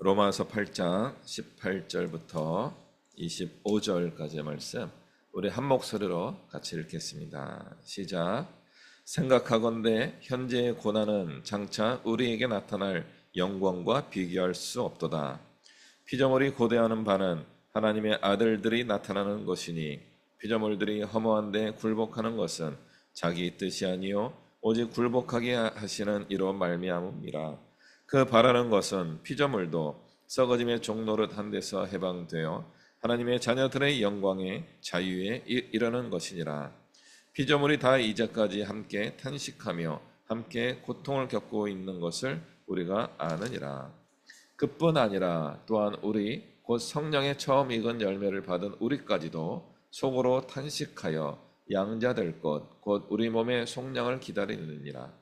로마서 8장 18절부터 25절까지의 말씀 우리 한 목소리로 같이 읽겠습니다. 시작. 생각하건대 현재의 고난은 장차 우리에게 나타날 영광과 비교할 수 없도다. 피조물이 고대하는 바는 하나님의 아들들이 나타나는 것이니 피조물들이 허무한데 굴복하는 것은 자기 뜻이 아니요 오직 굴복하게 하시는 이로 말미암음이라. 그 바라는 것은 피조물도 썩어짐의 종노릇 한 데서 해방되어 하나님의 자녀들의 영광의 자유에 이르는 것이니라. 피조물이 다 이제까지 함께 탄식하며 함께 고통을 겪고 있는 것을 우리가 아느니라. 그뿐 아니라 또한 우리 곧 성령의 처음 익은 열매를 받은 우리까지도 속으로 탄식하여 양자될 것 곧 우리 몸의 속량을 기다리느니라.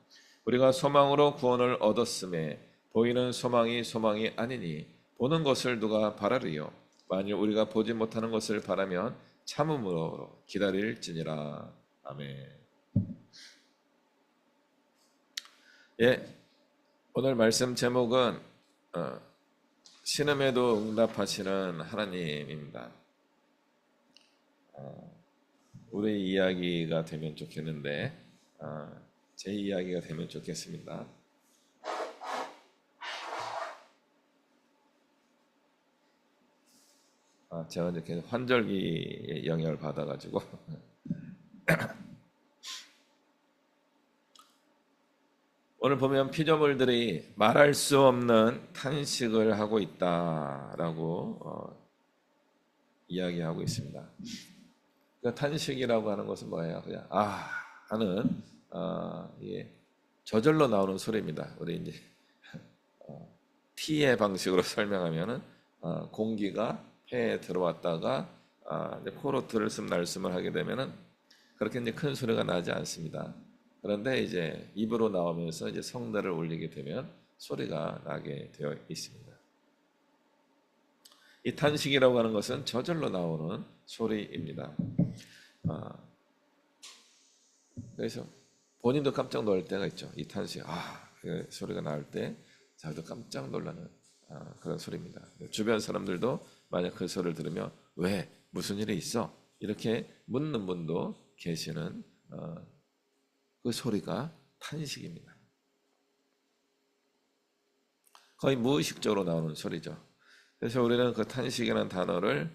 우리가 소망으로 구원을 얻었음에 보이는 소망이 아니니 보는 것을 누가 바라리요. 만일 우리가 보지 못하는 것을 바라면 참음으로 기다릴지니라. 아멘. 예, 오늘 말씀 제목은 신음에도 응답하시는 하나님입니다. 우리 이야기가 되면 좋겠는데 제 이야기가 되면 좋겠습니다. 제가 이렇게 환절기 영향을 받아가지고 오늘 보면 피조물들이 말할 수 없는 탄식을 하고 있다라고 이야기하고 있습니다. 그 탄식이라고 하는 것은 뭐예요? 그냥 하는 예, 저절로 나오는 소리입니다. 우리 이제 T의 방식으로 설명하면은 공기가 폐에 들어왔다가 코로 들을숨 날숨을 하게 되면은 그렇게 이제 큰 소리가 나지 않습니다. 그런데 이제 입으로 나오면서 이제 성대를 울리게 되면 소리가 나게 되어 있습니다. 이 탄식이라고 하는 것은 저절로 나오는 소리입니다. 그래서 본인도 깜짝 놀랄 때가 있죠. 이 탄식, 그 소리가 나올 때 자기도 깜짝 놀라는 그런 소리입니다. 주변 사람들도 만약 그 소리를 들으면 왜? 무슨 일이 있어? 이렇게 묻는 분도 계시는 그 소리가 탄식입니다. 거의 무의식적으로 나오는 소리죠. 그래서 우리는 그 탄식이라는 단어를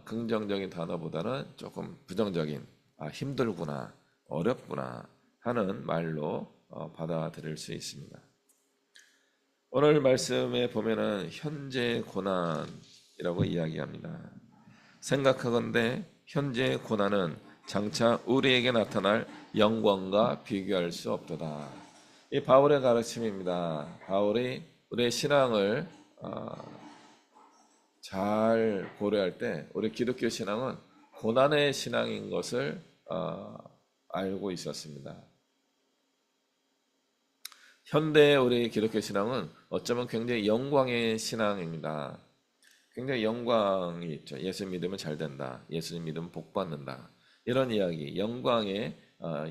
긍정적인 단어보다는 조금 부정적인 힘들구나, 어렵구나 하는 말로 받아들일 수 있습니다. 오늘 말씀에 보면은 현재 고난이라고 이야기합니다. 생각하건대 현재 고난은 장차 우리에게 나타날 영광과 비교할 수 없도다. 이 바울의 가르침입니다. 바울이 우리의 신앙을 잘 고려할 때 우리 기독교 신앙은 고난의 신앙인 것을 알고 있었습니다. 현대의 우리 기독교 신앙은 어쩌면 굉장히 영광의 신앙입니다. 굉장히 영광이 있죠. 예수 믿으면 잘 된다. 예수 믿으면 복 받는다. 이런 이야기, 영광의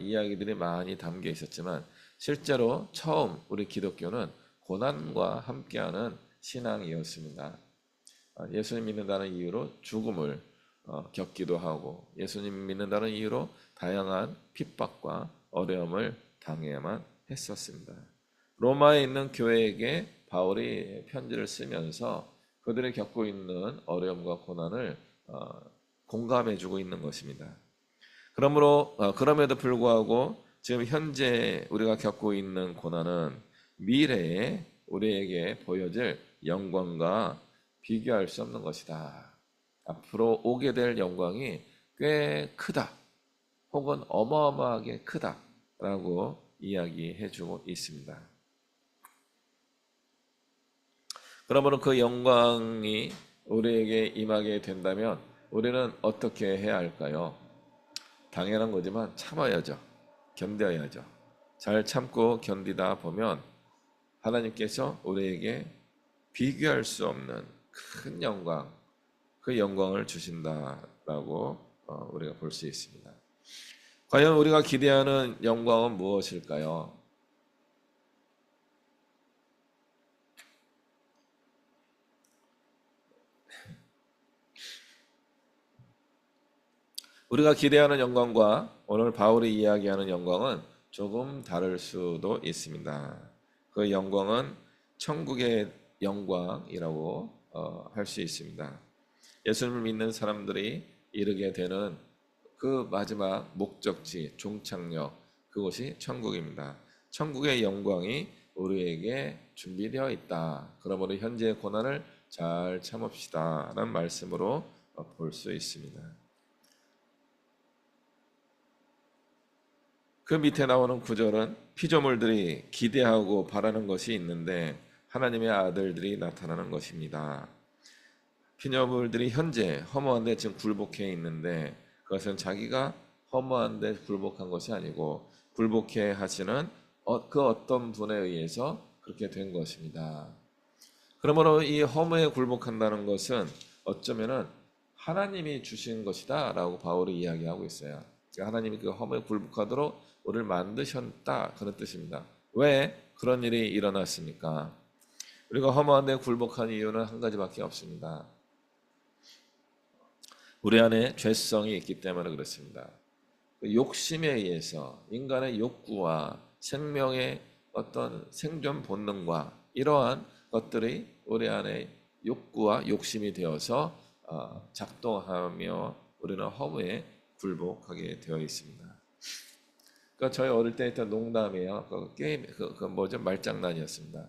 이야기들이 많이 담겨 있었지만 실제로 처음 우리 기독교는 고난과 함께하는 신앙이었습니다. 예수님 믿는다는 이유로 죽음을 겪기도 하고 예수님 믿는다는 이유로 다양한 핍박과 어려움을 당해야만 했었습니다. 로마에 있는 교회에게 바울이 편지를 쓰면서 그들이 겪고 있는 어려움과 고난을 공감해주고 있는 것입니다. 그럼에도 불구하고 지금 현재 우리가 겪고 있는 고난은 미래에 우리에게 보여질 영광과 비교할 수 없는 것이다. 앞으로 오게 될 영광이 꽤 크다. 혹은 어마어마하게 크다라고 이야기해주고 있습니다. 그러므로 그 영광이 우리에게 임하게 된다면 우리는 어떻게 해야 할까요? 당연한 거지만 참아야죠. 견뎌야죠. 잘 참고 견디다 보면 하나님께서 우리에게 비교할 수 없는 큰 영광, 그 영광을 주신다라고 우리가 볼 수 있습니다. 과연 우리가 기대하는 영광은 무엇일까요? 우리가 기대하는 영광과 오늘 바울이 이야기하는 영광은 조금 다를 수도 있습니다. 그 영광은 천국의 영광이라고 할 수 있습니다. 예수님을 믿는 사람들이 이르게 되는 그 마지막 목적지, 종착역, 그곳이 천국입니다. 천국의 영광이 우리에게 준비되어 있다. 그러므로 현재의 고난을 잘 참읍시다 라는 말씀으로 볼 수 있습니다. 그 밑에 나오는 구절은 피조물들이 기대하고 바라는 것이 있는데 하나님의 아들들이 나타나는 것입니다. 피조물들이 현재 허무한데 지금 굴복해 있는데 그것은 자기가 허무한데 굴복한 것이 아니고 굴복해 하시는 그 어떤 분에 의해서 그렇게 된 것입니다. 그러므로 이 허무에 굴복한다는 것은 어쩌면은 하나님이 주신 것이다 라고 바울이 이야기하고 있어요. 하나님이 그 허무에 굴복하도록 우리를 만드셨다 그런 뜻입니다. 왜 그런 일이 일어났습니까? 우리가 허무한데 굴복한 이유는 한 가지밖에 없습니다. 우리 안에 죄성이 있기 때문에 그렇습니다. 욕심에 의해서 인간의 욕구와 생명의 어떤 생존 본능과 이러한 것들이 우리 안에 욕구와 욕심이 되어서 작동하며 우리는 허무에 굴복하게 되어 있습니다. 그러니까 저희 어릴 때 했던 농담이에요. 그 게임 뭐죠? 말장난이었습니다.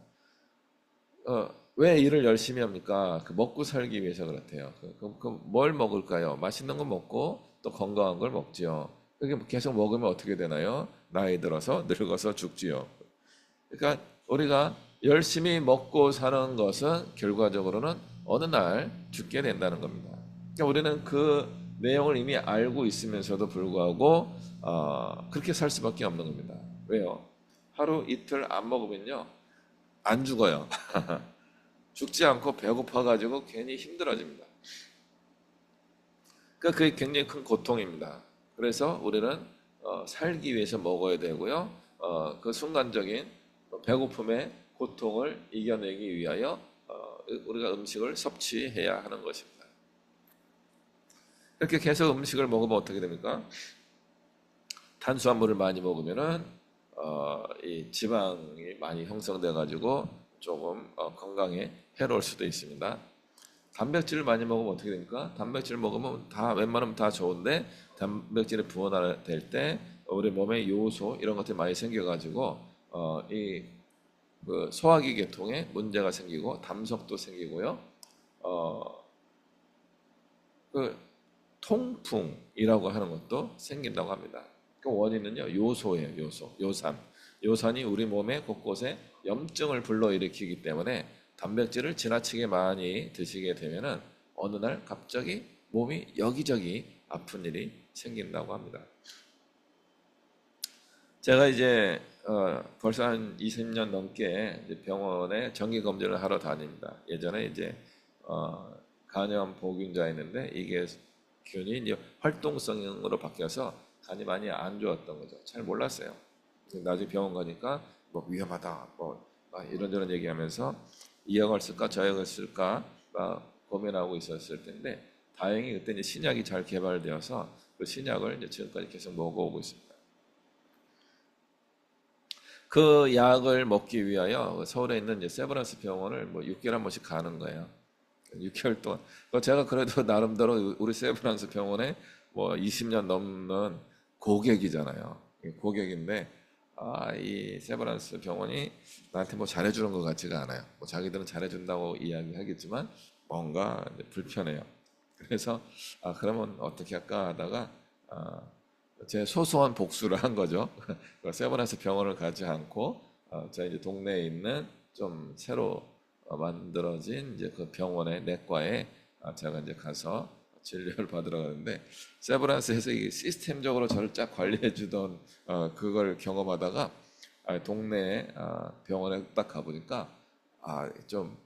왜 일을 열심히 합니까? 먹고 살기 위해서 그렇대요. 뭘 먹을까요? 맛있는 거 먹고 또 건강한 걸 먹지요. 그게 계속 먹으면 어떻게 되나요? 나이 들어서 늙어서 죽지요. 그러니까 우리가 열심히 먹고 사는 것은 결과적으로는 어느 날 죽게 된다는 겁니다. 그러니까 우리는 그 내용을 이미 알고 있으면서도 불구하고 그렇게 살 수밖에 없는 겁니다. 왜요? 하루 이틀 안 먹으면요 안 죽어요. 죽지 않고 배고파가지고 괜히 힘들어집니다. 그러니까 그게 굉장히 큰 고통입니다. 그래서 우리는 살기 위해서 먹어야 되고요. 그 순간적인 배고픔의 고통을 이겨내기 위하여 우리가 음식을 섭취해야 하는 것입니다. 이렇게 계속 음식을 먹으면 어떻게 됩니까? 탄수화물을 많이 먹으면은 이 지방이 많이 형성돼 가지고 조금 건강에 해로울 수도 있습니다. 단백질을 많이 먹으면 어떻게 됩니까? 단백질을 먹으면 다 웬만하면 다 좋은데 단백질이 분해될 때 우리 몸에 요소 이런 것들이 많이 생겨가지고 그 소화기 계통에 문제가 생기고 담석도 생기고요. 그 통풍이라고 하는 것도 생긴다고 합니다. 그 원인은요 요소예요. 요산. 요산이 우리 몸의 곳곳에 염증을 불러일으키기 때문에 단백질을 지나치게 많이 드시게 되면은 어느 날 갑자기 몸이 여기저기 아픈 일이 생긴다고 합니다. 제가 이제 벌써 한 20년 넘게 이제 병원에 정기 검진을 하러 다닙니다. 예전에 이제 간염 보균자였는데 이게 균이 이제 활동성으로 바뀌어서 간이 많이 안 좋았던 거죠. 잘 몰랐어요. 나중에 병원 가니까 뭐 위험하다, 뭐 이런저런 얘기하면서 이 약을 쓸까 저 약을 쓸까 고민하고 있었을 텐데 다행히 그때 이제 신약이 잘 개발되어서 그 신약을 이제 지금까지 계속 먹어오고 있습니다. 그 약을 먹기 위하여 서울에 있는 이제 세브란스 병원을 뭐 6개월 한 번씩 가는 거예요. 6개월 동안. 제가 그래도 나름대로 우리 세브란스 병원에 뭐 20년 넘는 고객이잖아요. 고객인데 이 세브란스 병원이 나한테 뭐 잘해주는 것 같지가 않아요. 뭐 자기들은 잘해준다고 이야기하겠지만 뭔가 불편해요. 그래서 그러면 어떻게 할까 하다가 제 소소한 복수를 한 거죠. 세브란스 병원을 가지 않고 저희 이제 동네에 있는 좀 새로 만들어진 이제 그 병원의 내과에 제가 이제 가서 진료를 받으러 가는데 세브란스에서 이 시스템적으로 저를 쫙 관리해 주던 그걸 경험하다가 동네 병원에 딱 가보니까 좀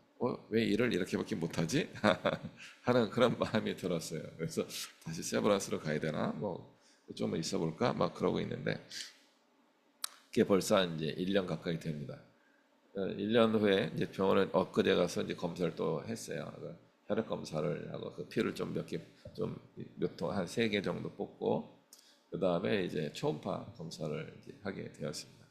왜 일을 이렇게밖에 못하지? 하는 그런 마음이 들었어요. 그래서 다시 세브란스로 가야 되나? 뭐 좀 있어 볼까? 막 그러고 있는데 그게 벌써 이제 1년 가까이 됩니다. 1년 후에 이제 병원에 엊그제 가서 이제 검사를 또 했어요. 혈액 검사를 하고 그 피를 좀 몇 통 한 3개 정도 뽑고 그 다음에 이제 초음파 검사를 이제 하게 되었습니다.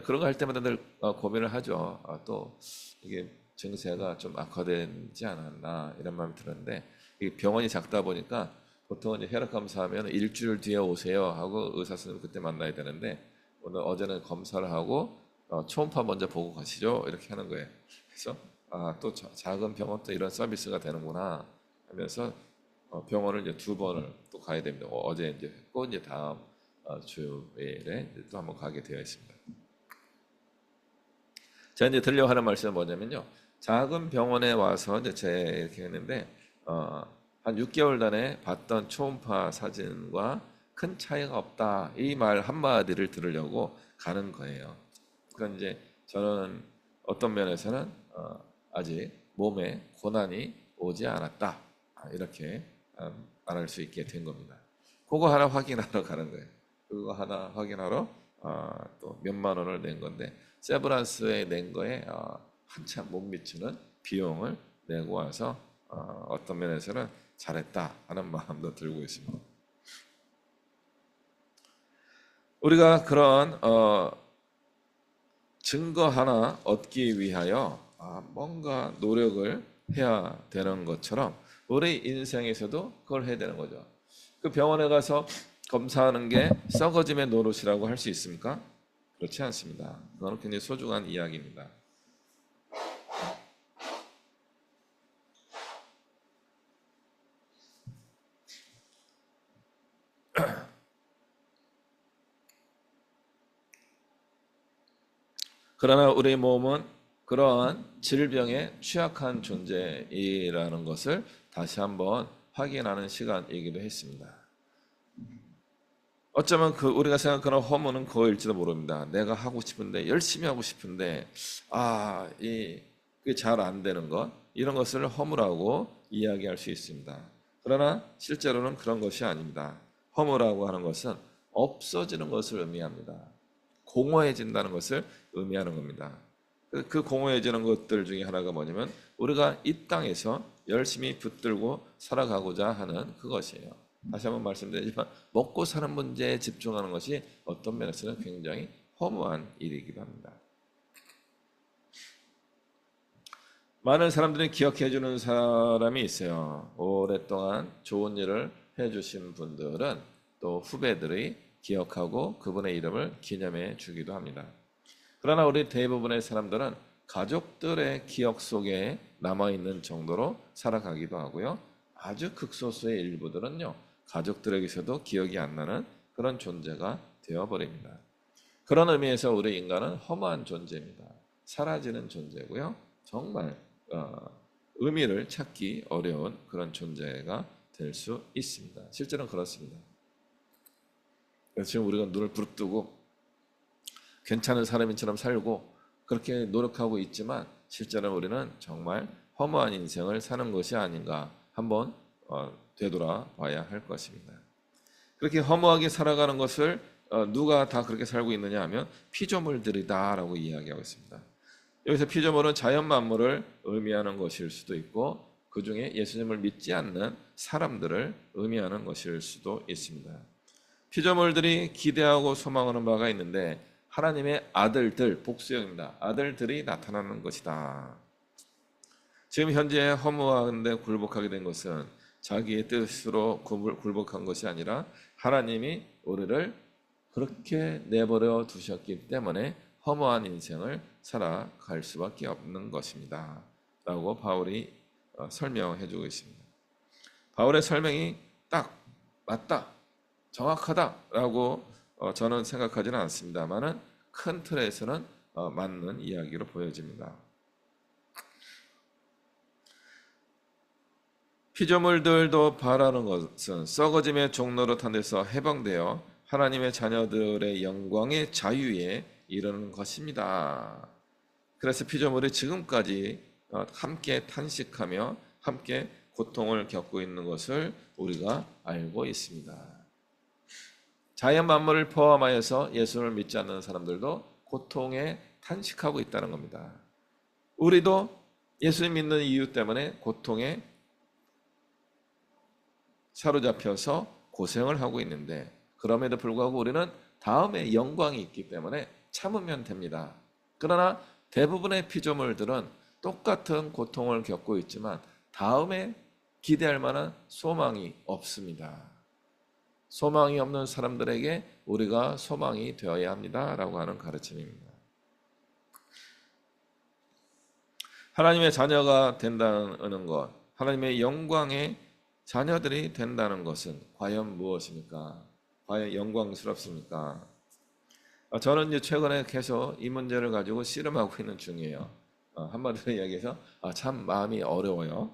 그런 거 할 때마다 늘 고민을 하죠. 또 이게 증세가 좀 악화되지 않았나 이런 마음이 들었는데 이 병원이 작다 보니까 보통 이제 혈액 검사하면 일주일 뒤에 오세요 하고 의사 선생님 그때 만나야 되는데 어제는 검사를 하고 초음파 먼저 보고 가시죠 이렇게 하는 거예요. 그래서 또 작은 병원 또 이런 서비스가 되는구나 하면서 병원을 이제 2번을 또 가야 됩니다. 어제 이제 했고 이제 다음 주일에 또 한번 가게 되어 있습니다. 제가 이제 들려고 하는 말씀은 뭐냐면요. 작은 병원에 와서 이제 제가 이렇게 했는데 한 6개월 전에 봤던 초음파 사진과 큰 차이가 없다. 이 말 한마디를 들으려고 가는 거예요. 그건 이제 저는 어떤 면에서는 아직 몸에 고난이 오지 않았다. 이렇게 말할 수 있게 된 겁니다. 그거 하나 확인하러 가는 거예요. 그거 하나 확인하러 또 몇만 원을 낸 건데 세브란스에 낸 거에 한참 못 미치는 비용을 내고 와서 어떤 면에서는 잘했다 하는 마음도 들고 있습니다. 우리가 그런 증거 하나 얻기 위하여 뭔가 노력을 해야 되는 것처럼 우리 인생에서도 그걸 해야 되는 거죠. 그 병원에 가서 검사하는 게 썩어짐의 노릇이라고 할 수 있습니까? 그렇지 않습니다. 그건 굉장히 소중한 이야기입니다. 그러나 우리 몸은 그러한 질병에 취약한 존재이라는 것을 다시 한번 확인하는 시간이기도 했습니다. 어쩌면 우리가 생각하는 허무는 그거일지도 모릅니다. 내가 하고 싶은데 열심히 하고 싶은데 이게 잘 안 되는 것 이런 것을 허무라고 이야기할 수 있습니다. 그러나 실제로는 그런 것이 아닙니다. 허무라고 하는 것은 없어지는 것을 의미합니다. 공허해진다는 것을 의미하는 겁니다. 그 공허해지는 것들 중에 하나가 뭐냐면 우리가 이 땅에서 열심히 붙들고 살아가고자 하는 그것이에요. 다시 한번 말씀드리지만 먹고 사는 문제에 집중하는 것이 어떤 면에서는 굉장히 허무한 일이기도 합니다. 많은 사람들이 기억해 주는 사람이 있어요. 오랫동안 좋은 일을 해주신 분들은 또 후배들이 기억하고 그분의 이름을 기념해 주기도 합니다. 그러나 우리 대부분의 사람들은 가족들의 기억 속에 남아있는 정도로 살아가기도 하고요. 아주 극소수의 일부들은요. 가족들에게서도 기억이 안 나는 그런 존재가 되어버립니다. 그런 의미에서 우리 인간은 허무한 존재입니다. 사라지는 존재고요. 정말 의미를 찾기 어려운 그런 존재가 될 수 있습니다. 실제로는 그렇습니다. 그래서 지금 우리가 눈을 부릅뜨고 괜찮은 사람인처럼 살고 그렇게 노력하고 있지만 실제로 우리는 정말 허무한 인생을 사는 것이 아닌가 한번 되돌아봐야 할 것입니다. 그렇게 허무하게 살아가는 것을 누가 다 그렇게 살고 있느냐 하면 피조물들이다라고 이야기하고 있습니다. 여기서 피조물은 자연 만물을 의미하는 것일 수도 있고 그 중에 예수님을 믿지 않는 사람들을 의미하는 것일 수도 있습니다. 피조물들이 기대하고 소망하는 바가 있는데 하나님의 아들들, 복수형입니다. 아들들이 나타나는 것이다. 지금 현재 허무한데 굴복하게 된 것은 자기의 뜻으로 굴복한 것이 아니라 하나님이 우리를 그렇게 내버려 두셨기 때문에 허무한 인생을 살아갈 수밖에 없는 것입니다. 라고 바울이 설명해 주고 있습니다. 바울의 설명이 딱 맞다, 정확하다라고 저는 생각하지는 않습니다만은 큰 틀에서는 맞는 이야기로 보여집니다. 피조물들도 바라는 것은 썩어짐의 종로로 탄 데서 해방되어 하나님의 자녀들의 영광의 자유에 이르는 것입니다. 그래서 피조물이 지금까지 함께 탄식하며 함께 고통을 겪고 있는 것을 우리가 알고 있습니다. 자연 만물을 포함하여서 예수를 믿지 않는 사람들도 고통에 탄식하고 있다는 겁니다. 우리도 예수 믿는 이유 때문에 고통에 사로잡혀서 고생을 하고 있는데, 그럼에도 불구하고 우리는 다음에 영광이 있기 때문에 참으면 됩니다. 그러나 대부분의 피조물들은 똑같은 고통을 겪고 있지만 다음에 기대할 만한 소망이 없습니다. 소망이 없는 사람들에게 우리가 소망이 되어야 합니다라고 하는 가르침입니다. 하나님의 자녀가 된다는 것, 하나님의 영광의 자녀들이 된다는 것은 과연 무엇입니까? 과연 영광스럽습니까? 저는 이제 최근에 계속 이 문제를 가지고 씨름하고 있는 중이에요. 한마디로 이야기해서 참 마음이 어려워요.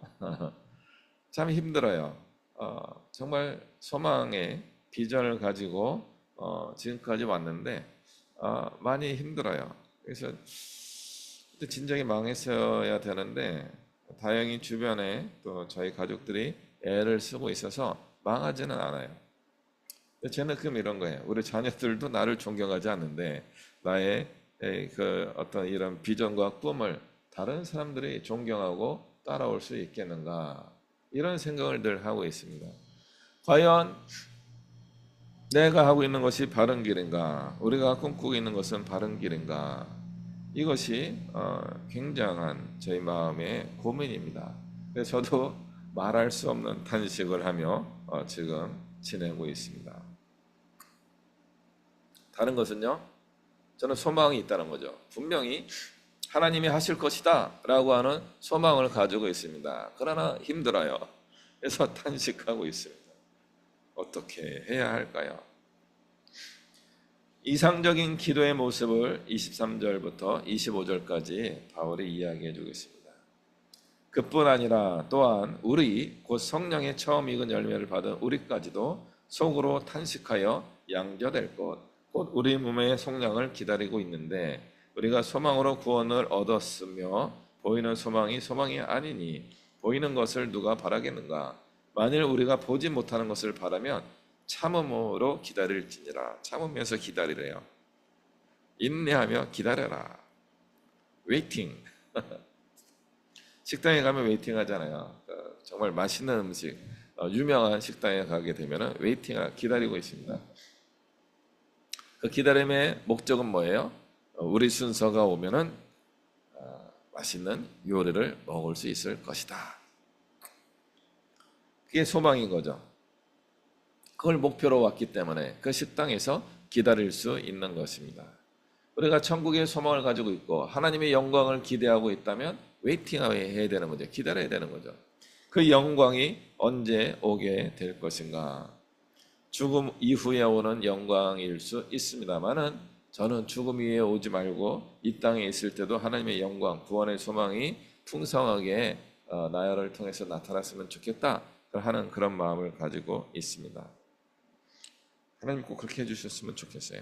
참 힘들어요. 정말 소망의 비전을 가지고 지금까지 왔는데 많이 힘들어요. 그래서 그때 진작에 망했어야 되는데 다행히 주변에 또 저희 가족들이 애를 쓰고 있어서 망하지는 않아요. 제 느낌 이런 거예요. 우리 자녀들도 나를 존경하지 않는데 나의 그 어떤 이런 비전과 꿈을 다른 사람들이 존경하고 따라올 수 있겠는가, 이런 생각을 늘 하고 있습니다. 과연 내가 하고 있는 것이 바른 길인가? 우리가 꿈꾸고 있는 것은 바른 길인가? 이것이 굉장한 저희 마음의 고민입니다. 그래서 저도 말할 수 없는 탄식을 하며 지금 지내고 있습니다. 다른 것은요, 저는 소망이 있다는 거죠. 분명히 하나님이 하실 것이다 라고 하는 소망을 가지고 있습니다. 그러나 힘들어요. 그래서 탄식하고 있습니다. 어떻게 해야 할까요? 이상적인 기도의 모습을 23절부터 25절까지 바울이 이야기해 주겠습니다. 그뿐 아니라 또한 우리 곧 성령의 처음 익은 열매를 받은 우리까지도 속으로 탄식하여 양져될 것, 곧 우리 몸의 속량을 기다리고 있는데, 우리가 소망으로 구원을 얻었으며 보이는 소망이 소망이 아니니 보이는 것을 누가 바라겠는가? 만일 우리가 보지 못하는 것을 바라면 참음으로 기다릴지니라. 참으면서 기다리래요. 인내하며 기다려라. 웨이팅. 식당에 가면 웨이팅 하잖아요. 정말 맛있는 음식, 유명한 식당에 가게 되면 웨이팅, 기다리고 있습니다. 그 기다림의 목적은 뭐예요? 우리 순서가 오면은 맛있는 요리를 먹을 수 있을 것이다. 그게 소망인 거죠. 그걸 목표로 왔기 때문에 그 식당에서 기다릴 수 있는 것입니다. 우리가 천국의 소망을 가지고 있고 하나님의 영광을 기대하고 있다면 웨이팅해야 되는 거죠. 기다려야 되는 거죠. 그 영광이 언제 오게 될 것인가? 죽음 이후에 오는 영광일 수 있습니다만은 저는 죽음 이후에 오지 말고 이 땅에 있을 때도 하나님의 영광, 구원의 소망이 풍성하게 나열을 통해서 나타났으면 좋겠다 하는 그런 마음을 가지고 있습니다. 하나님 꼭 그렇게 해주셨으면 좋겠어요.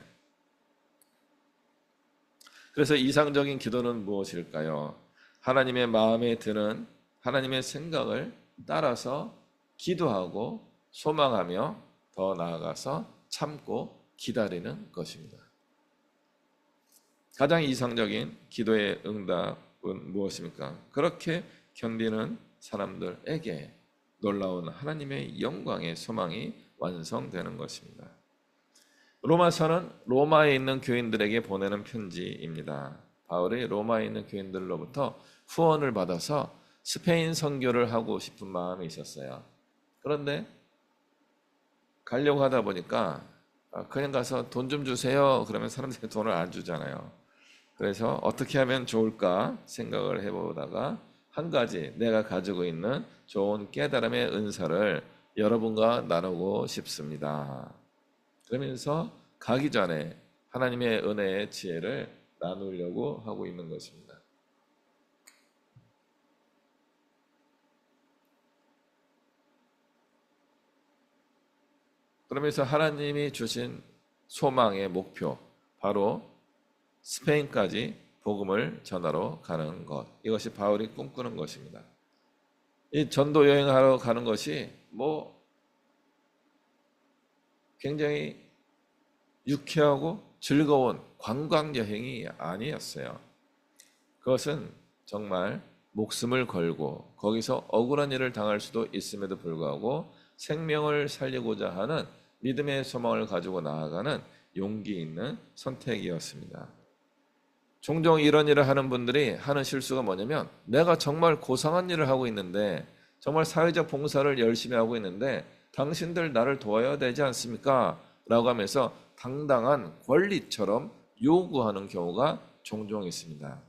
그래서 이상적인 기도는 무엇일까요? 하나님의 마음에 드는 하나님의 생각을 따라서 기도하고 소망하며 더 나아가서 참고 기다리는 것입니다. 가장 이상적인 기도의 응답은 무엇입니까? 그렇게 견디는 사람들에게 놀라운 하나님의 영광의 소망이 완성되는 것입니다. 로마서는 로마에 있는 교인들에게 보내는 편지입니다. 바울이 로마에 있는 교인들로부터 후원을 받아서 스페인 선교를 하고 싶은 마음이 있었어요. 그런데 가려고 하다 보니까 그냥 가서 돈 좀 주세요. 그러면 사람들이 돈을 안 주잖아요. 그래서 어떻게 하면 좋을까 생각을 해보다가 한 가지 내가 가지고 있는 좋은 깨달음의 은사를 여러분과 나누고 싶습니다. 그러면서 가기 전에 하나님의 은혜의 지혜를 나누려고 하고 있는 것입니다. 그러면서 하나님이 주신 소망의 목표, 바로 스페인까지 복음을 전하러 가는 것, 이것이 바울이 꿈꾸는 것입니다. 이 전도 여행하러 가는 것이 굉장히 유쾌하고 즐거운 관광 여행이 아니었어요. 그것은 정말 목숨을 걸고 거기서 억울한 일을 당할 수도 있음에도 불구하고 생명을 살리고자 하는 믿음의 소망을 가지고 나아가는 용기 있는 선택이었습니다. 종종 이런 일을 하는 분들이 하는 실수가 뭐냐면, 내가 정말 고상한 일을 하고 있는데, 정말 사회적 봉사를 열심히 하고 있는데 당신들 나를 도와야 되지 않습니까? 라고 하면서 당당한 권리처럼 요구하는 경우가 종종 있습니다.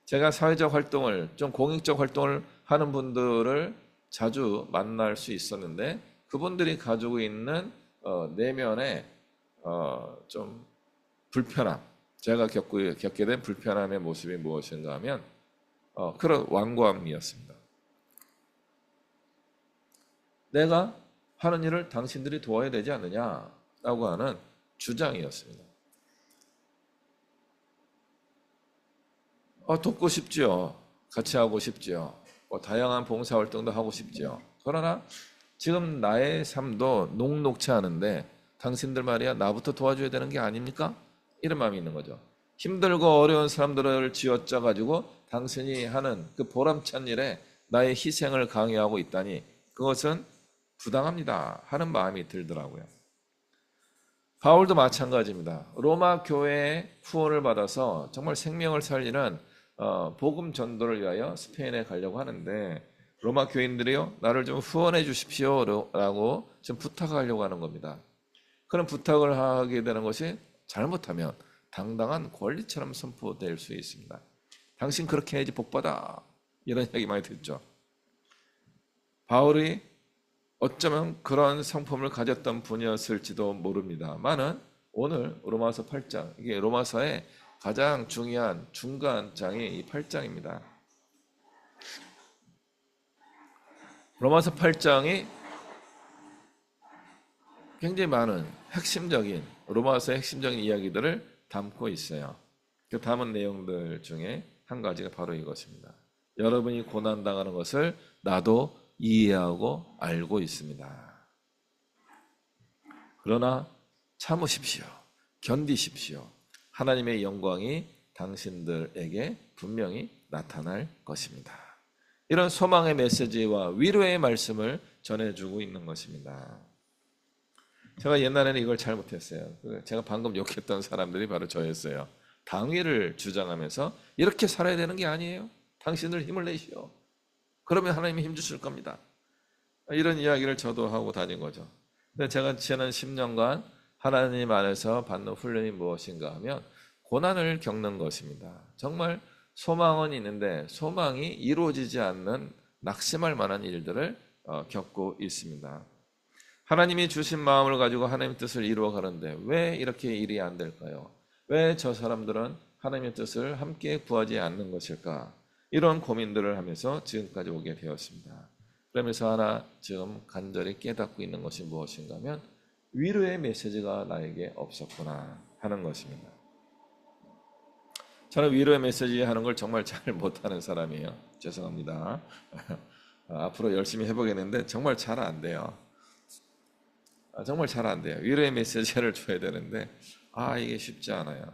제가 사회적 활동을, 좀 공익적 활동을 하는 분들을 자주 만날 수 있었는데, 그분들이 가지고 있는 내면의 좀 불편함, 제가 겪게 된 불편함의 모습이 무엇인가 하면 그런 완고함이었습니다. 내가 하는 일을 당신들이 도와야 되지 않느냐라고 하는 주장이었습니다. 돕고 싶지요. 같이 하고 싶지요. 다양한 봉사활동도 하고 싶지요. 그러나 지금 나의 삶도 녹록치 않은데 당신들 말이야 나부터 도와줘야 되는 게 아닙니까? 이런 마음이 있는 거죠. 힘들고 어려운 사람들을 쥐어짜 가지고 당신이 하는 그 보람찬 일에 나의 희생을 강요하고 있다니 그것은 부당합니다 하는 마음이 들더라고요. 바울도 마찬가지입니다. 로마 교회의 후원을 받아서 정말 생명을 살리는 복음 전도를 위하여 스페인에 가려고 하는데, 로마 교인들이요 나를 좀 후원해 주십시오라고 좀 부탁하려고 하는 겁니다. 그런 부탁을 하게 되는 것이 잘못하면 당당한 권리처럼 선포될 수 있습니다. 당신 그렇게 해야지 복받아, 이런 이야기 많이 듣죠. 바울이 어쩌면 그런 성품을 가졌던 분이었을지도 모릅니다만은 오늘 로마서 8장, 이게 로마서의 가장 중요한 중간장이 이 8장입니다. 로마서 8장이 굉장히 많은 핵심적인, 로마서의 핵심적인 이야기들을 담고 있어요. 그 담은 내용들 중에 한 가지가 바로 이것입니다. 여러분이 고난당하는 것을 나도 이해하고 알고 있습니다. 그러나 참으십시오. 견디십시오. 하나님의 영광이 당신들에게 분명히 나타날 것입니다. 이런 소망의 메시지와 위로의 말씀을 전해주고 있는 것입니다. 제가 옛날에는 이걸 잘 못했어요. 제가 방금 욕했던 사람들이 바로 저였어요. 당위를 주장하면서 이렇게 살아야 되는 게 아니에요. 당신들 힘을 내시오. 그러면 하나님이 힘 주실 겁니다. 이런 이야기를 저도 하고 다닌 거죠. 근데 제가 지난 10년간 하나님 안에서 받는 훈련이 무엇인가 하면 고난을 겪는 것입니다. 정말 소망은 있는데 소망이 이루어지지 않는 낙심할 만한 일들을 겪고 있습니다. 하나님이 주신 마음을 가지고 하나님의 뜻을 이루어 가는데 왜 이렇게 일이 안 될까요? 왜 저 사람들은 하나님의 뜻을 함께 구하지 않는 것일까? 이런 고민들을 하면서 지금까지 오게 되었습니다. 그러면서 하나 지금 간절히 깨닫고 있는 것이 무엇인가 하면 위로의 메시지가 나에게 없었구나 하는 것입니다. 저는 위로의 메시지 하는 걸 정말 잘 못하는 사람이에요. 죄송합니다. 앞으로 열심히 해보겠는데 정말 잘 안 돼요. 정말 잘 안 돼요. 위로의 메시지를 줘야 되는데 이게 쉽지 않아요.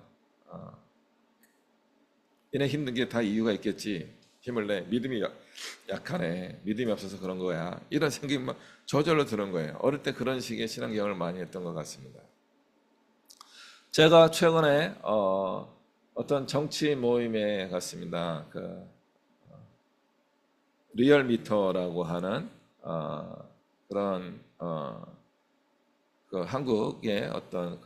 얘네 힘든 게 다 이유가 있겠지. 힘을 내. 믿음이 약하네. 믿음이 없어서 그런 거야. 이런 생각이 막 저절로 드는 거예요. 어릴 때 그런 식의 신앙경험을 많이 했던 것 같습니다. 제가 최근에 어떤 정치 모임에 갔습니다. 리얼미터라고 하는 그런 그 한국의 어떤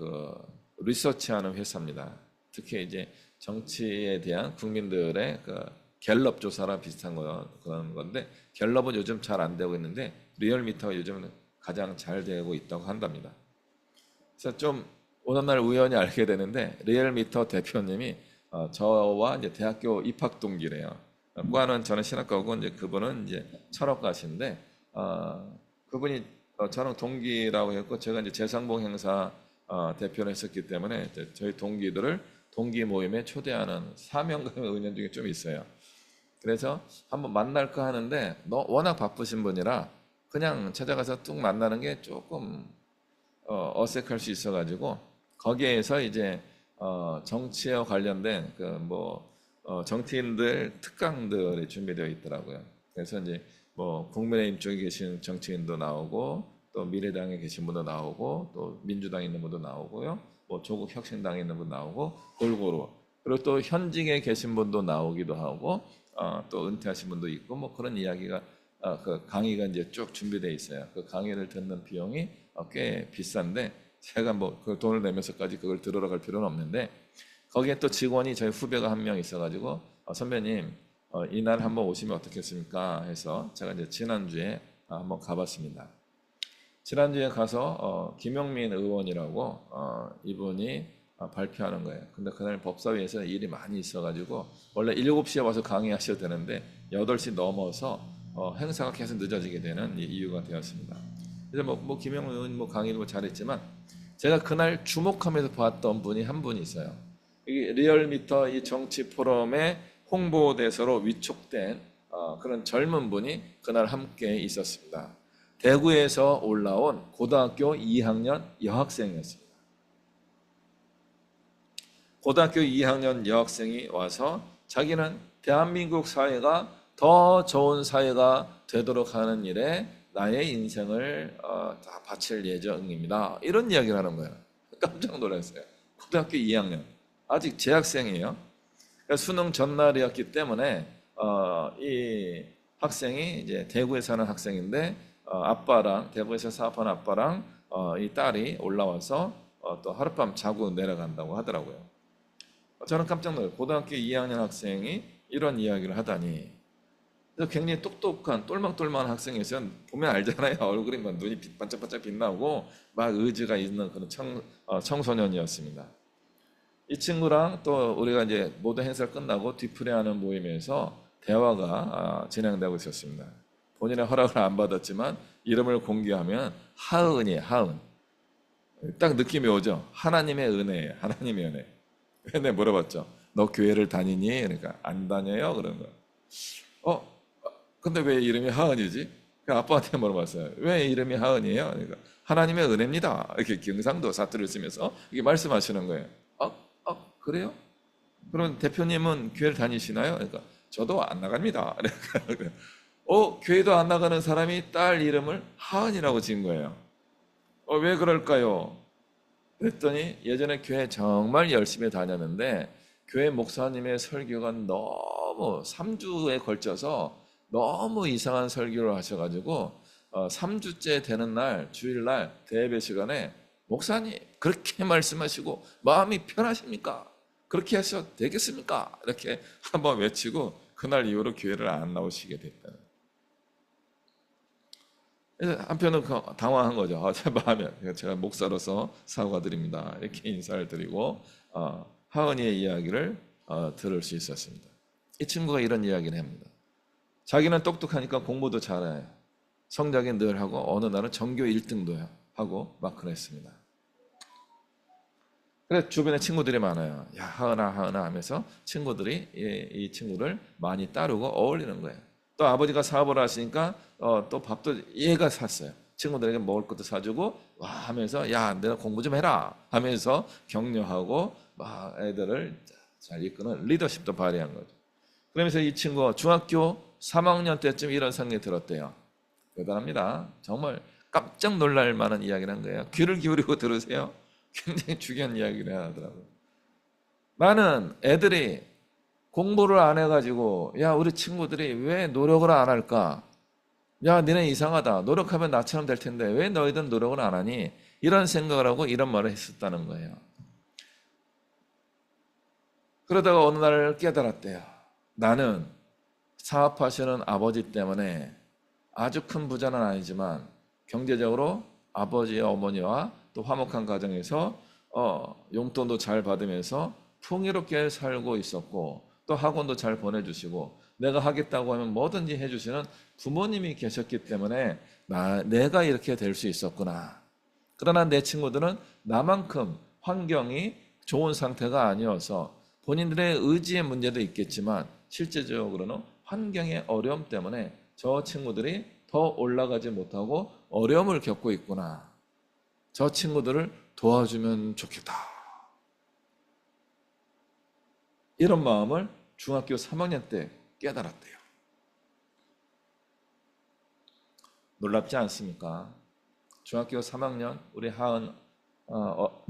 리서치하는 회사입니다. 특히 이제 정치에 대한 국민들의 갤럽 조사랑 비슷한 그런 건데, 갤럽은 요즘 잘 안 되고 있는데 리얼미터가 요즘은 가장 잘 되고 있다고 한답니다. 그래서 좀 어느 날 우연히 알게 되는데 리얼미터 대표님이 저와 이제 대학교 입학 동기래요. 과는 저는 신학과고 이제 그분은 이제 철학과신데 그분이 저는 동기라고 했고 제가 이제 재상봉 행사 대표를 했었기 때문에 저희 동기들을 동기 모임에 초대하는 사명감의 은연 중에 좀 있어요. 그래서 한번 만날까 하는데 워낙 바쁘신 분이라 그냥 찾아가서 뚝 만나는 게 조금 어색할 수 있어가지고 거기에서 이제 정치와 관련된 정치인들 특강들이 준비되어 있더라고요. 그래서 이제 뭐 국민의힘 쪽에 계신 정치인도 나오고 또 미래당에 계신 분도 나오고 또 민주당에 있는 분도 나오고요. 뭐 조국 혁신당에 있는 분 나오고 골고루 그리고 또 현직에 계신 분도 나오기도 하고 또 은퇴하신 분도 있고 뭐 그런 이야기가 그 강의가 이제 쭉 준비되어 있어요. 그 강의를 듣는 비용이 꽤 비싼데 제가 뭐 그 돈을 내면서까지 그걸 들으러 갈 필요는 없는데 거기에 또 직원이 저희 후배가 한 명 있어가지고 선배님 이날 한번 오시면 어떻겠습니까? 해서 제가 이제 지난주에 한번 가봤습니다. 지난주에 가서 김용민 의원이라고 이분이 발표하는 거예요. 근데 그날 법사위에서 일이 많이 있어가지고 원래 7시에 와서 강의하셔야 되는데 8시 넘어서 행사가 계속 늦어지게 되는 이유가 되었습니다. 그래서 뭐 김용민 의원 뭐 강의를 뭐 잘했지만 제가 그날 주목하면서 봤던 분이 한 분이 있어요. 이 리얼미터 이 정치 포럼의 홍보대사로 위촉된 그런 젊은 분이 그날 함께 있었습니다. 대구에서 올라온 고등학교 2학년 여학생이었습니다. 고등학교 2학년 여학생이 와서 자기는 대한민국 사회가 더 좋은 사회가 되도록 하는 일에 나의 인생을 다 바칠 예정입니다. 이런 이야기를 하는 거예요. 깜짝 놀랐어요. 고등학교 2학년. 아직 재학생이에요. 수능 전날이었기 때문에 이 학생이 이제 대구에 사는 학생인데 아빠랑 대구에서 사업하는 아빠랑 이 딸이 올라와서 또 하룻밤 자고 내려간다고 하더라고요. 저는 깜짝 놀라요. 고등학교 2학년 학생이 이런 이야기를 하다니. 그래서 굉장히 똑똑한 똘망똘망한 학생이었어요. 보면 알잖아요. 얼굴이 막 눈이 반짝반짝 빛나고 막 의지가 있는 그런 청소년이었습니다. 이 친구랑 또 우리가 이제 모든 행사를 끝나고 뒤풀이하는 모임에서 대화가 진행되고 있었습니다. 본인의 허락을 안 받았지만 이름을 공개하면 하은이에요. 하은. 딱 느낌이 오죠. 하나님의 은혜예요. 하나님의 은혜. 근데 물어봤죠. 너 교회를 다니니? 그러니까 안 다녀요. 그런 거. 근데 왜 이름이 하은이지? 아빠한테 물어봤어요. 왜 이름이 하은이에요? 그러니까 하나님의 은혜입니다. 이렇게 경상도 사투리를 쓰면서 이게 말씀하시는 거예요. 그래요? 그럼 대표님은 교회를 다니시나요? 그러니까 저도 안 나갑니다. 교회도 안 나가는 사람이 딸 이름을 하은이라고 지은 거예요. 왜 그럴까요? 그랬더니 예전에 교회 정말 열심히 다녔는데 교회 목사님의 설교가 너무 3주에 걸쳐서 너무 이상한 설교를 하셔가지고 3주째 되는 날 주일날 대예배 시간에 목사님 그렇게 말씀하시고 마음이 편하십니까? 그렇게 하셔도 되겠습니까? 이렇게 한번 외치고 그날 이후로 교회를 안 나오시게 됐다. 그래서 한편은 당황한 거죠. 제 마음에 제가 목사로서 사과드립니다. 이렇게 인사를 드리고 하은이의 이야기를 들을 수 있었습니다. 이 친구가 이런 이야기를 합니다. 자기는 똑똑하니까 공부도 잘해요. 성적이 늘 하고 어느 날은 전교 1등도 하고 막 그랬습니다. 그래서 주변에 친구들이 많아요. 야 하은아 하은아 하면서 친구들이 이 친구를 많이 따르고 어울리는 거예요. 또 아버지가 사업을 하시니까 또 밥도 얘가 샀어요. 친구들에게 먹을 것도 사주고 와 하면서 야 내가 공부 좀 해라 하면서 격려하고 막 애들을 잘 이끄는 리더십도 발휘한 거죠. 그러면서 이 친구가 중학교 3학년 때쯤 이런 생각이 들었대요. 대단합니다. 정말 깜짝 놀랄 만한 이야기를 한 거예요. 귀를 기울이고 들으세요. 굉장히 중요한 이야기를 하더라고요. 나는 애들이 공부를 안 해가지고 야 우리 친구들이 왜 노력을 안 할까? 야 니네 이상하다. 노력하면 나처럼 될 텐데 왜 너희들은 노력을 안 하니? 이런 생각을 하고 이런 말을 했었다는 거예요. 그러다가 어느 날 깨달았대요. 나는 사업하시는 아버지 때문에 아주 큰 부자는 아니지만 경제적으로 아버지와 어머니와 또 화목한 가정에서 용돈도 잘 받으면서 풍요롭게 살고 있었고 또 학원도 잘 보내주시고 내가 하겠다고 하면 뭐든지 해주시는 부모님이 계셨기 때문에 내가 이렇게 될 수 있었구나. 그러나 내 친구들은 나만큼 환경이 좋은 상태가 아니어서 본인들의 의지의 문제도 있겠지만 실제적으로는 환경의 어려움 때문에 저 친구들이 더 올라가지 못하고 어려움을 겪고 있구나. 저 친구들을 도와주면 좋겠다. 이런 마음을 중학교 3학년 때 깨달았대요. 놀랍지 않습니까? 중학교 3학년 우리 하은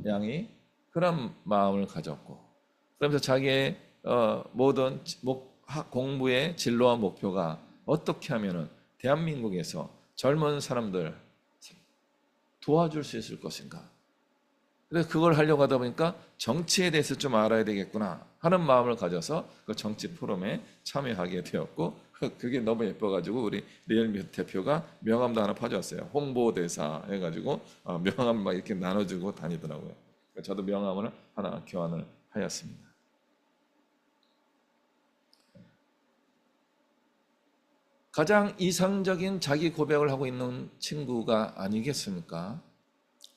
양이 그런 마음을 가졌고, 그러면서 자기의 모든 공부의 진로와 목표가 어떻게 하면은 대한민국에서 젊은 사람들 도와줄 수 있을 것인가. 그래서 그걸 하려고 하다 보니까 정치에 대해서 좀 알아야 되겠구나 하는 마음을 가져서 그 정치 포럼에 참여하게 되었고, 그게 너무 예뻐가지고 우리 리얼미 대표가 명함도 하나 파줬어요. 홍보대사 해가지고 명함 막 이렇게 나눠주고 다니더라고요. 저도 명함을 하나 교환을 하였습니다. 가장 이상적인 자기 고백을 하고 있는 친구가 아니겠습니까?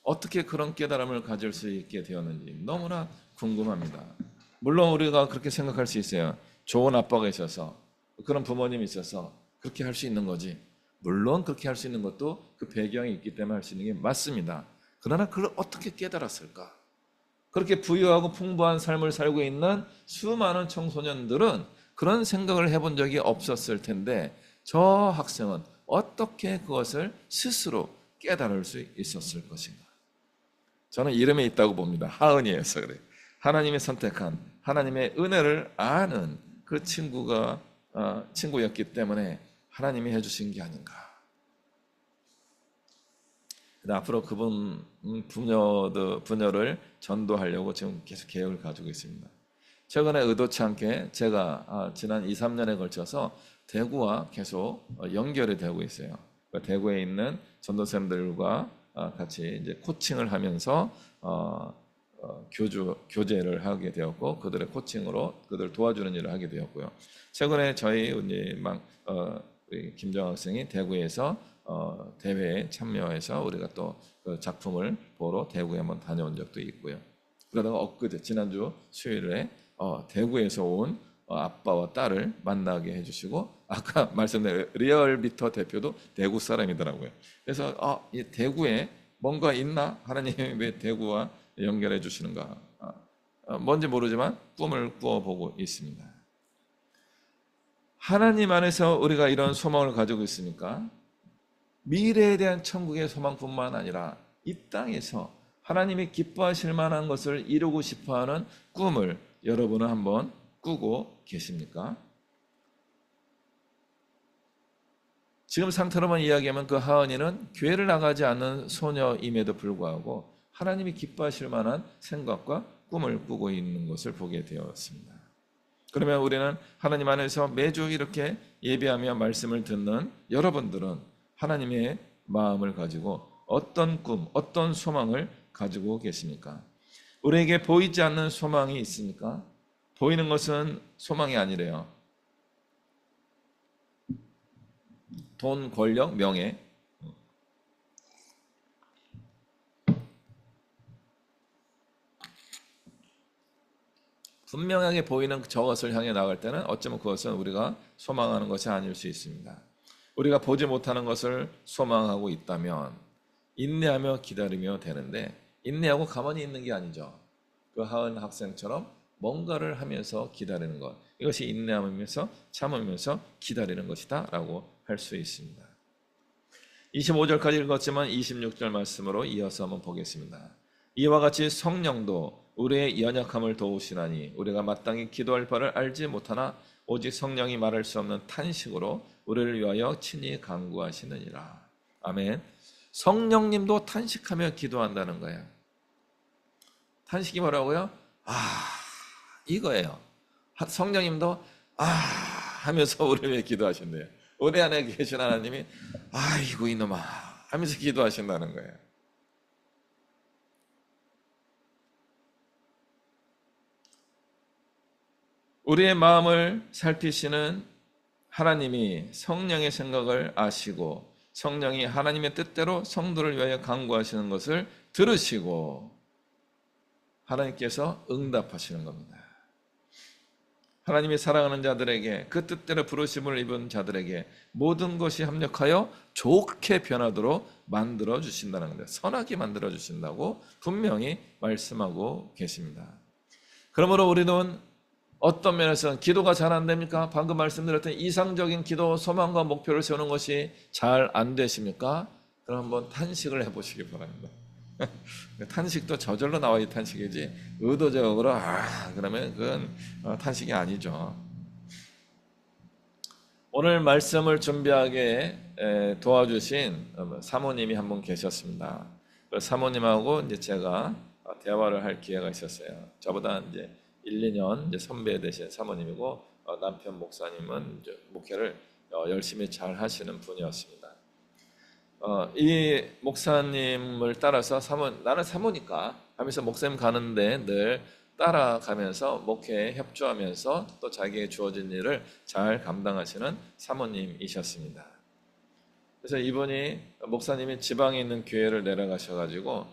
어떻게 그런 깨달음을 가질 수 있게 되었는지 너무나 궁금합니다. 물론 우리가 그렇게 생각할 수 있어요. 좋은 아빠가 있어서, 그런 부모님이 있어서 그렇게 할 수 있는 거지. 물론 그렇게 할 수 있는 것도 그 배경이 있기 때문에 할 수 있는 게 맞습니다. 그러나 그걸 어떻게 깨달았을까? 그렇게 부유하고 풍부한 삶을 살고 있는 수많은 청소년들은 그런 생각을 해본 적이 없었을 텐데, 저 학생은 어떻게 그것을 스스로 깨달을 수 있었을 것인가? 저는 이름에 있다고 봅니다. 하은이에서 그래요. 하나님이 선택한 하나님의 은혜를 아는 그 친구였기 때문에 하나님이 해주신 게 아닌가. 앞으로 그분 부녀를 전도하려고 지금 계속 계획을 가지고 있습니다. 최근에 의도치 않게 제가 지난 2, 3년에 걸쳐서 대구와 계속 연결이 되고 있어요. 대구에 있는 전도사님들과 같이 이제 코칭을 하면서 교제를 하게 되었고, 그들의 코칭으로 그들을 도와주는 일을 하게 되었고요. 최근에 저희 우리 김정 학생이 대구에서 대회에 참여해서 우리가 또 그 작품을 보러 대구에 한번 다녀온 적도 있고요. 그러다가 지난주 수요일에 대구에서 온 아빠와 딸을 만나게 해주시고, 아까 말씀드린 리얼미터 대표도 대구 사람이더라고요. 그래서 이 대구에 뭔가 있나? 하나님이 왜 대구와 연결해 주시는가? 뭔지 모르지만 꿈을 꾸어보고 있습니다. 하나님 안에서 우리가 이런 소망을 가지고 있으니까 미래에 대한 천국의 소망뿐만 아니라 이 땅에서 하나님이 기뻐하실 만한 것을 이루고 싶어하는 꿈을 여러분은 한번 꾸고 계십니까? 지금 상태로만 이야기하면 그 하은이는 교회를 나가지 않는 소녀임에도 불구하고 하나님이 기뻐하실 만한 생각과 꿈을 꾸고 있는 것을 보게 되었습니다. 그러면 우리는 하나님 안에서 매주 이렇게 예배하며 말씀을 듣는 여러분들은 하나님의 마음을 가지고 어떤 꿈, 어떤 소망을 가지고 계십니까? 우리에게 보이지 않는 소망이 있습니까? 보이는 것은 소망이 아니래요. 돈, 권력, 명예. 분명하게 보이는 저것을 향해 나갈 때는 어쩌면 그것은 우리가 소망하는 것이 아닐 수 있습니다. 우리가 보지 못하는 것을 소망하고 있다면 인내하며 기다리며 되는데, 인내하고 가만히 있는 게 아니죠. 그 하은 학생처럼 뭔가를 하면서 기다리는 것, 이것이 인내하면서 참으면서 기다리는 것이다 라고 할 수 있습니다. 25절까지 읽었지만 26절 말씀으로 이어서 한번 보겠습니다. 이와 같이 성령도 우리의 연약함을 도우시나니 우리가 마땅히 기도할 바를 알지 못하나 오직 성령이 말할 수 없는 탄식으로 우리를 위하여 친히 간구하시느니라. 아멘. 성령님도 탄식하며 기도한다는 거예요. 탄식이 뭐라고요? 이거예요. 성령님도 하면서 우리를 위해 기도하신대요. 우리 안에 계신 하나님이 아이고 이놈아 하면서 기도하신다는 거예요. 우리의 마음을 살피시는 하나님이 성령의 생각을 아시고 성령이 하나님의 뜻대로 성도를 위하여 간구하시는 것을 들으시고 하나님께서 응답하시는 겁니다. 하나님이 사랑하는 자들에게, 그 뜻대로 부르심을 입은 자들에게 모든 것이 합력하여 좋게 변하도록 만들어 주신다는 건데, 선하게 만들어 주신다고 분명히 말씀하고 계십니다. 그러므로 우리는 어떤 면에서는 기도가 잘 안 됩니까? 방금 말씀드렸던 이상적인 기도, 소망과 목표를 세우는 것이 잘 안 되십니까? 그럼 한번 탄식을 해보시기 바랍니다. 탄식도 저절로 나와야 탄식이지 의도적으로 그러면 그건 탄식이 아니죠. 오늘 말씀을 준비하게 도와주신 사모님이 한 분 계셨습니다. 그 사모님하고 이제 제가 대화를 할 기회가 있었어요. 저보다 이제 1, 2년 이제 선배 되신 사모님이고 남편 목사님은 이제 목회를 열심히 잘 하시는 분이었습니다. 이 목사님을 따라서 나는 사모니까 하면서 목사님 가는데 늘 따라가면서 목회에 협조하면서 또 자기에게 주어진 일을 잘 감당하시는 사모님이셨습니다. 그래서 이분이 목사님이 지방에 있는 교회를 내려가셔가지고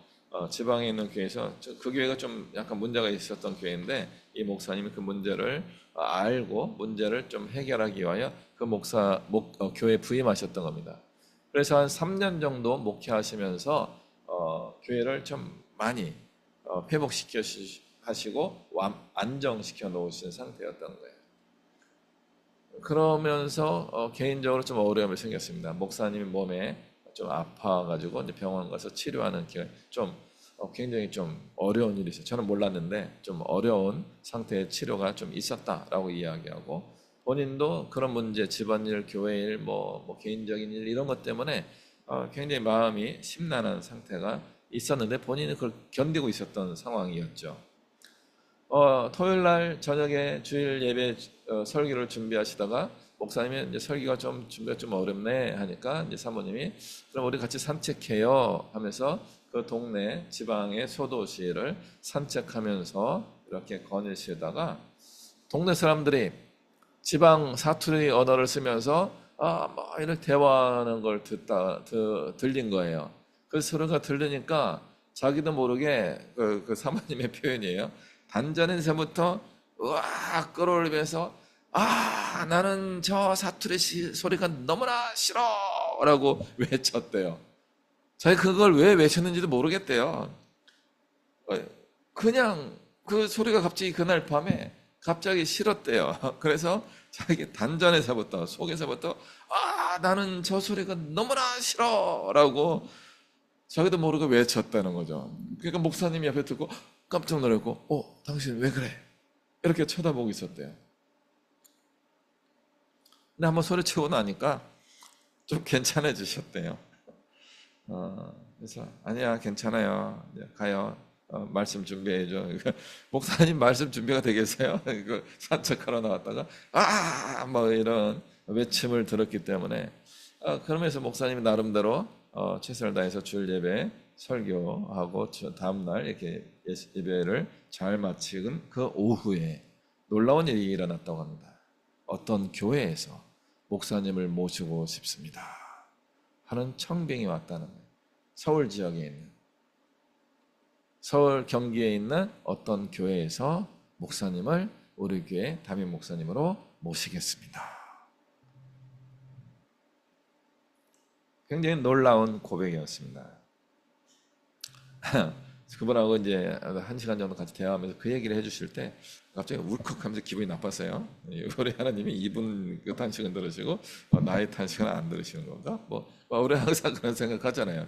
지방에 있는 교회에서 그 교회가 좀 약간 문제가 있었던 교회인데 이 목사님이 그 문제를 알고 문제를 좀 해결하기 위하여 그 교회에 부임하셨던 겁니다. 그래서 한 3년 정도 목회하시면서 교회를 좀 많이 회복시켜 하시고 안정시켜 놓으신 상태였던 거예요. 그러면서 개인적으로 좀 어려움이 생겼습니다. 목사님이 몸에 좀 아파가지고 이제 병원 가서 치료하는 좀 굉장히 좀 어려운 일이 있어요. 저는 몰랐는데 좀 어려운 상태의 치료가 좀 있었다라고 이야기하고 본인도 그런 문제, 집안일, 교회일, 뭐 개인적인 일 이런 것 때문에 굉장히 마음이 심란한 상태가 있었는데 본인이 그걸 견디고 있었던 상황이었죠. 토요일 날 저녁에 주일 예배 설교를 준비하시다가 목사님이 이제 설교가 좀 준비가 좀 어렵네 하니까 이제 사모님이 그럼 우리 같이 산책해요 하면서 그 동네 지방의 소도시를 산책하면서 이렇게 거니시다가 동네 사람들이 지방 사투리 언어를 쓰면서 뭐 이렇게 대화하는 걸 들린 거예요. 그 소리가 들리니까 자기도 모르게 그 사모님의 표현이에요. 단전에서부터 으악 끌어올리면서 나는 저 사투리 소리가 너무나 싫어라고 외쳤대요. 자기 그걸 왜 외쳤는지도 모르겠대요. 그냥 그 소리가 갑자기 그날 밤에 갑자기 싫었대요. 그래서 자기 단전에서부터 속에서부터 나는 저 소리가 너무나 싫어라고 자기도 모르게 외쳤다는 거죠. 그러니까 목사님이 옆에 듣고 깜짝 놀랐고 당신 왜 그래? 이렇게 쳐다보고 있었대요. 근데 한번 소리치고 나니까 좀 괜찮아지셨대요. 그래서 아니야 괜찮아요. 이제 가요. 말씀 준비해줘. 목사님 말씀 준비가 되겠어요? 산책하러 나왔다가 뭐 이런 외침을 들었기 때문에 그러면서 목사님이 나름대로 최선을 다해서 주일 예배 설교하고 다음날 이렇게 예배를 잘 마치는 그 오후에 놀라운 일이 일어났다고 합니다. 어떤 교회에서 목사님을 모시고 싶습니다 하는 청빙이 왔다는 거예요. 서울 지역에 있는 서울 경기에 있는 어떤 교회에서 목사님을 우리 교회 담임 목사님으로 모시겠습니다. 굉장히 놀라운 고백이었습니다. 그분하고 이제 1시간 정도 같이 대화하면서 그 얘기를 해주실 때 갑자기 울컥하면서 기분이 나빴어요. 우리 하나님이 이분 그 탄식은 들으시고 나의 탄식은 안 들으시는 건가? 우리 항상 그런 생각하잖아요.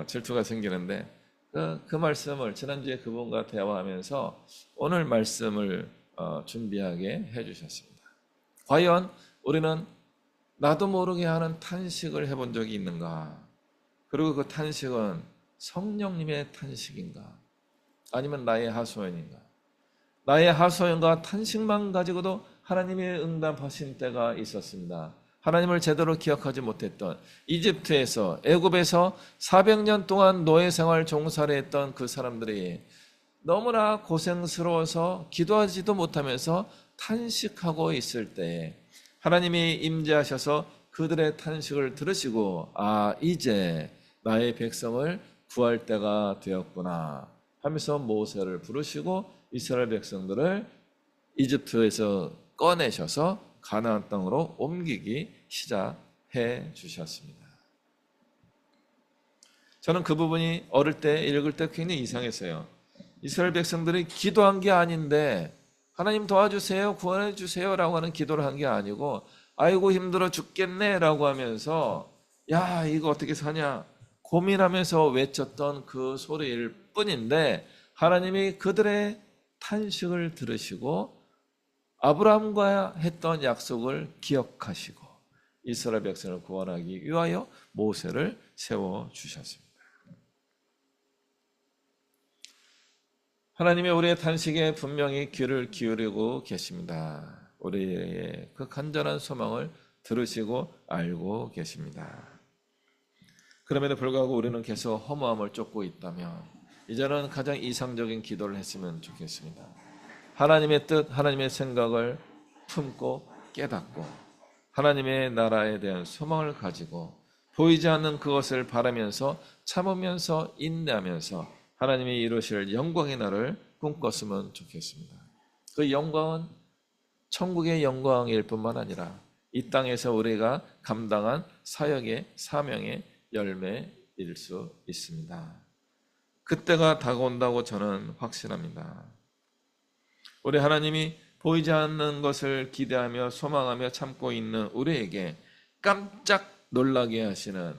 질투가 생기는데 그 말씀을 지난주에 그분과 대화하면서 오늘 말씀을 준비하게 해주셨습니다. 과연 우리는 나도 모르게 하는 탄식을 해본 적이 있는가? 그리고 그 탄식은 성령님의 탄식인가? 아니면 나의 하소연인가? 나의 하소연과 탄식만 가지고도 하나님의 응답하신 때가 있었습니다. 하나님을 제대로 기억하지 못했던 이집트에서 애굽에서 400년 동안 노예 생활 종살이 했던 그 사람들이 너무나 고생스러워서 기도하지도 못하면서 탄식하고 있을 때 하나님이 임재하셔서 그들의 탄식을 들으시고 이제 나의 백성을 구할 때가 되었구나 하면서 모세를 부르시고 이스라엘 백성들을 이집트에서 꺼내셔서 가나안 땅으로 옮기기 시작해 주셨습니다. 저는 그 부분이 어릴 때 읽을 때 굉장히 이상했어요. 이스라엘 백성들이 기도한 게 아닌데 하나님 도와주세요, 구원해 주세요라고 하는 기도를 한 게 아니고 아이고 힘들어 죽겠네라고 하면서 야 이거 어떻게 사냐 고민하면서 외쳤던 그 소리일 뿐인데 하나님이 그들의 탄식을 들으시고 아브라함과 했던 약속을 기억하시고 이스라엘 백성을 구원하기 위하여 모세를 세워주셨습니다. 하나님이 우리의 탄식에 분명히 귀를 기울이고 계십니다. 우리의 그 간절한 소망을 들으시고 알고 계십니다. 그럼에도 불구하고 우리는 계속 허무함을 쫓고 있다면 이제는 가장 이상적인 기도를 했으면 좋겠습니다. 하나님의 뜻, 하나님의 생각을 품고 깨닫고 하나님의 나라에 대한 소망을 가지고 보이지 않는 그것을 바라면서 참으면서 인내하면서 하나님이 이루실 영광의 날을 꿈꿨으면 좋겠습니다. 그 영광은 천국의 영광일 뿐만 아니라 이 땅에서 우리가 감당한 사역의 사명의 열매일 수 있습니다. 그때가 다가온다고 저는 확신합니다. 우리 하나님이 보이지 않는 것을 기대하며 소망하며 참고 있는 우리에게 깜짝 놀라게 하시는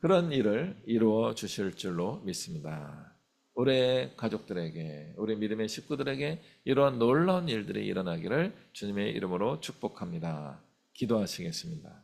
그런 일을 이루어 주실 줄로 믿습니다. 우리 가족들에게, 우리 믿음의 식구들에게 이러한 놀라운 일들이 일어나기를 주님의 이름으로 축복합니다. 기도하시겠습니다.